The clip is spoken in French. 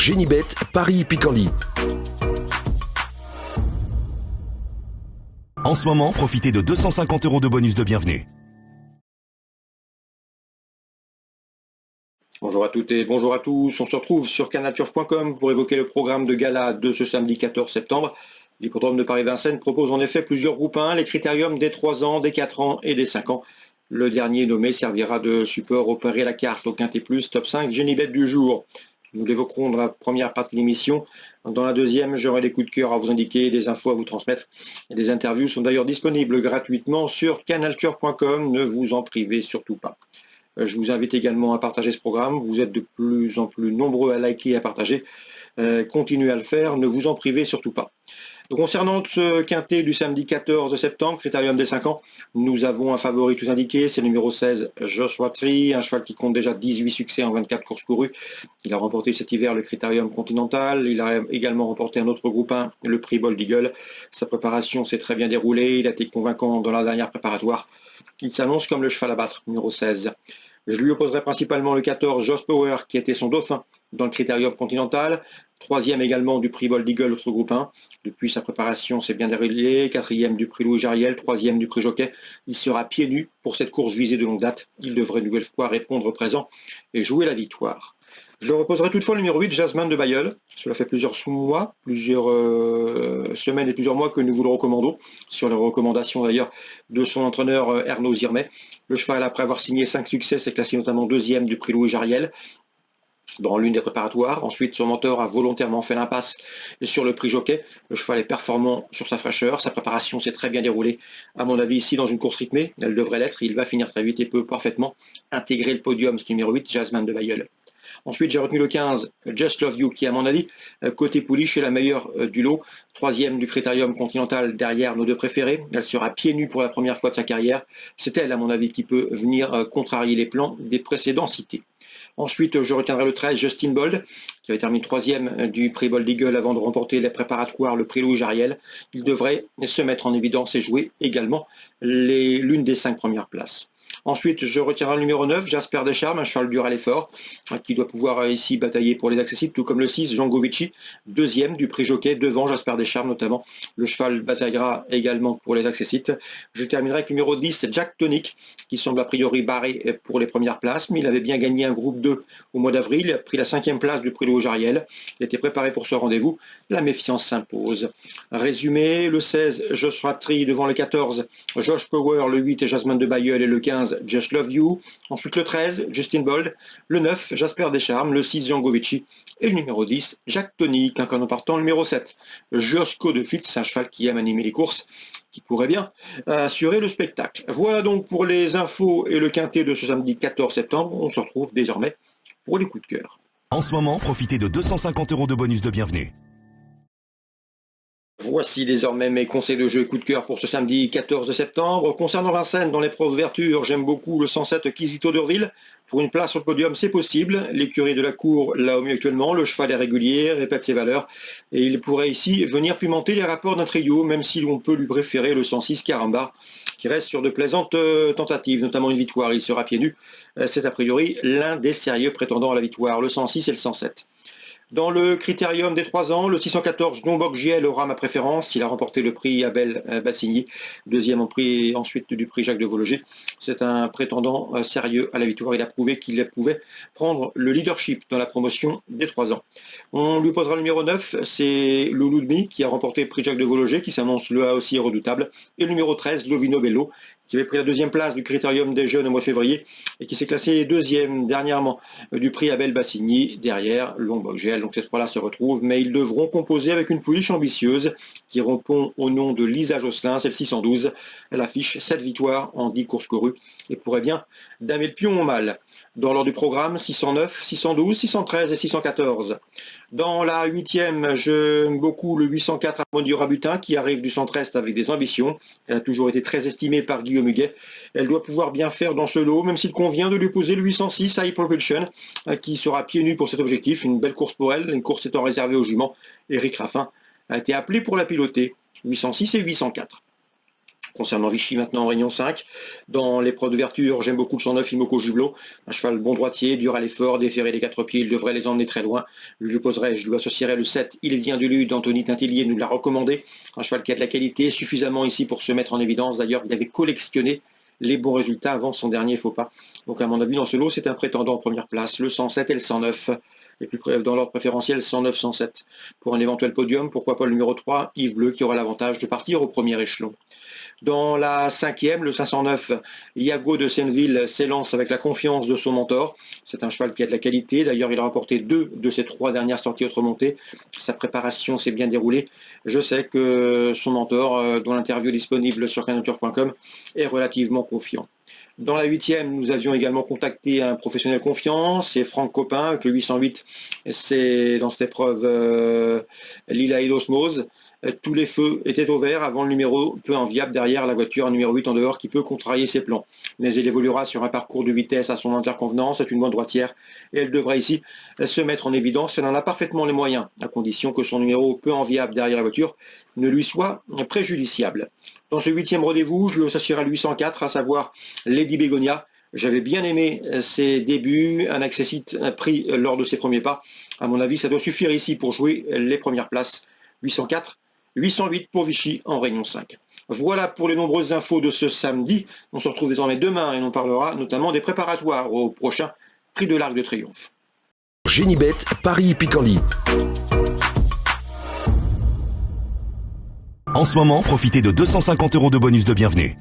Génibet, Paris-Picanly. En ce moment, profitez de 250 € de bonus de bienvenue. Bonjour à toutes et bonjour à tous, on se retrouve sur canalturf.com pour évoquer le programme de gala de ce samedi 14 septembre. L'hippodrome de Paris-Vincennes propose en effet plusieurs groupes 1, les critériums des 3 ans, des 4 ans et des 5 ans. Le dernier nommé servira de support au pari à la carte, au Quintet Plus, top 5 Génibet du jour. Nous l'évoquerons dans la première partie de l'émission. Dans la deuxième, j'aurai des coups de cœur à vous indiquer, des infos à vous transmettre. Et des interviews sont d'ailleurs disponibles gratuitement sur canalturf.com, ne vous en privez surtout pas. Je vous invite également à partager ce programme. Vous êtes de plus en plus nombreux à liker et à partager. Continuez à le faire, ne vous en privez surtout pas. Donc, concernant ce quintet du samedi 14 septembre, critérium des 5 ans, nous avons un favori tout indiqué, c'est le numéro 16, Joshua Tree, un cheval qui compte déjà 18 succès en 24 courses courues. Il a remporté cet hiver le critérium continental, il a également remporté un autre groupe 1, le prix Bold Eagle. Sa préparation s'est très bien déroulée, il a été convaincant dans la dernière préparatoire. Il s'annonce comme le cheval à battre, numéro 16. Je lui opposerai principalement le 14, Joss Power, qui était son dauphin dans le critérium continental. Troisième également du prix Bold Eagle, autre groupe 1. Depuis sa préparation, c'est bien déroulé. Quatrième du prix Louis Jariel, troisième du prix Jockey. Il sera pieds nus pour cette course visée de longue date. Il devrait une nouvelle fois répondre présent et jouer la victoire. Je le reposerai toutefois le numéro 8, Jasmine de Bayeul. Cela fait plusieurs semaines et plusieurs mois que nous vous le recommandons, sur les recommandations d'ailleurs de son entraîneur Ernaud Zirmet. Le cheval, après avoir signé 5 succès, s'est classé notamment deuxième du prix Louis Jariel dans l'une des préparatoires. Ensuite, son mentor a volontairement fait l'impasse sur le prix Jockey. Le cheval est performant sur sa fraîcheur. Sa préparation s'est très bien déroulée. À mon avis, ici, dans une course rythmée, elle devrait l'être. Il va finir très vite et peut parfaitement intégrer le podium, ce numéro 8, Jasmine de Bayeul. Ensuite, j'ai retenu le 15, Just Love You, qui, à mon avis, côté pouliche, est la meilleure du lot. Troisième du critérium continental derrière nos deux préférés. Elle sera pieds nus pour la première fois de sa carrière. C'est elle, à mon avis, qui peut venir contrarier les plans des précédents cités. Ensuite, je retiendrai le 13, Justin Bold, qui avait terminé troisième du prix Bold Eagle avant de remporter les préparatoires, le prix Louis Jariel. Il devrait se mettre en évidence et jouer également l'une des 5 premières places. Ensuite, je retiendrai le numéro 9, Jasper Descharmes, un cheval dur à l'effort, qui doit pouvoir ici batailler pour les accessibles, tout comme le 6, Django Vici, deuxième du prix Jockey, devant Jasper Descharmes notamment. Le cheval bataillera également pour les accessibles. Je terminerai avec le numéro 10, Jack Tonic, qui semble a priori barré pour les premières places, mais il avait bien gagné un groupe 2 au mois d'avril, il a pris la 5e place du prix Louis Jariel. Il était préparé pour ce rendez-vous, la méfiance s'impose. Résumé, le 16, Joshua Tree devant le 14, Josh Power, le 8, Jasmine de Bayeul et le 15, Just Love You. Ensuite le 13, Justin Bold. Le 9, Jasper Descharmes. Le 6, Django Vici. Et le numéro 10, Jack Tonic. En partant, le numéro 7, Josco de Fitz, un cheval qui aime animer les courses, qui pourrait bien assurer le spectacle. Voilà donc pour les infos et le quintet de ce samedi 14 septembre. On se retrouve désormais pour les coups de cœur. En ce moment, profitez de 250 € de bonus de bienvenue. Voici désormais mes conseils de jeu et coup de cœur pour ce samedi 14 septembre. Concernant Vincennes, dans l'épreuve d'ouverture, j'aime beaucoup le 107 Kizito d'Urville. Pour une place sur le podium, c'est possible. L'écurie de la cour l'a au mieux actuellement. Le cheval est régulier, répète ses valeurs. Et il pourrait ici venir pimenter les rapports d'un trio, même si l'on peut lui préférer le 106 Carambar, qui reste sur de plaisantes tentatives, notamment une victoire. Il sera pieds nus. C'est a priori l'un des sérieux prétendants à la victoire, le 106 et le 107. Dans le critérium des 3 ans, le 614 Dombok JL aura ma préférence. Il a remporté le prix Abel Bassigny, deuxième ensuite du prix Jacques de Vologer. C'est un prétendant sérieux à la victoire. Il a prouvé qu'il pouvait prendre le leadership dans la promotion des 3 ans. On lui posera le numéro 9, c'est Loulou Demi qui a remporté le prix Jacques de Vologer, qui s'annonce là aussi redoutable. Et le numéro 13, Lovino Bello, qui avait pris la 2e place du critérium des jeunes au mois de février et qui s'est classé 2e dernièrement du prix Abel Bassigny derrière Lombok GL. Donc ces 3-là se retrouvent, mais ils devront composer avec une pouliche ambitieuse qui répond au nom de Lisa Josselin, c'est le 612. Elle affiche 7 victoires en 10 courses courues et pourrait bien damer le pion au mal. Dans l'ordre du programme, 609, 612, 613 et 614. Dans la 8e, j'aime beaucoup le 804 Harmonie Rabutin qui arrive du centre-est avec des ambitions. Elle a toujours été très estimée par Guillaume Huguet. Elle doit pouvoir bien faire dans ce lot, même s'il convient de lui poser le 806 High Propulsion qui sera pieds nus pour cet objectif. Une belle course pour elle, une course étant réservée aux juments. Éric Raffin a été appelé pour la piloter. 806 et 804. Concernant Vichy maintenant en Réunion 5, dans l'épreuve d'ouverture, j'aime beaucoup le 109 Imoko Jublot, un cheval bon droitier, dur à l'effort, déféré des 4 pieds, il devrait les emmener très loin. Je lui associerai le 7, Il vient du Lude, d'Anthony Tintellier nous l'a recommandé, un cheval qui a de la qualité, suffisamment ici pour se mettre en évidence. D'ailleurs, il avait collectionné les bons résultats avant son dernier faux pas. Donc à mon avis, dans ce lot, c'est un prétendant en première place, le 107 et le 109. Et puis dans l'ordre préférentiel, 109-107. Pour un éventuel podium, pourquoi pas le numéro 3, Yves Bleu, qui aura l'avantage de partir au premier échelon. Dans la 5e, le 509, Iago de Senneville s'élance avec la confiance de son mentor. C'est un cheval qui a de la qualité. D'ailleurs, il a remporté 2 de ses 3 dernières sorties autres montées. Sa préparation s'est bien déroulée. Je sais que son mentor, dont l'interview est disponible sur canature.com, est relativement confiant. Dans la 8e, nous avions également contacté un professionnel confiance, c'est Franck Copin, avec le 808, c'est dans cette épreuve Lila et l'Osmose. Tous les feux étaient au vert avant le numéro peu enviable derrière la voiture numéro 8 en dehors qui peut contrarier ses plans. Mais il évoluera sur un parcours de vitesse à son entière convenance, c'est une bonne droitière et elle devrait ici se mettre en évidence. Elle en a parfaitement les moyens, à condition que son numéro peu enviable derrière la voiture ne lui soit préjudiciable. Dans ce 8e rendez-vous, je lui associerai le 804, à savoir Lady Begonia. J'avais bien aimé ses débuts, un accessite pris lors de ses premiers pas. À mon avis, ça doit suffire ici pour jouer les premières places. 804, 808 pour Vichy en Réunion 5. Voilà pour les nombreuses infos de ce samedi. On se retrouve désormais demain et on parlera notamment des préparatoires au prochain Prix de l'Arc de Triomphe. Génibet, Paris Picorly. En ce moment, profitez de 250 € de bonus de bienvenue.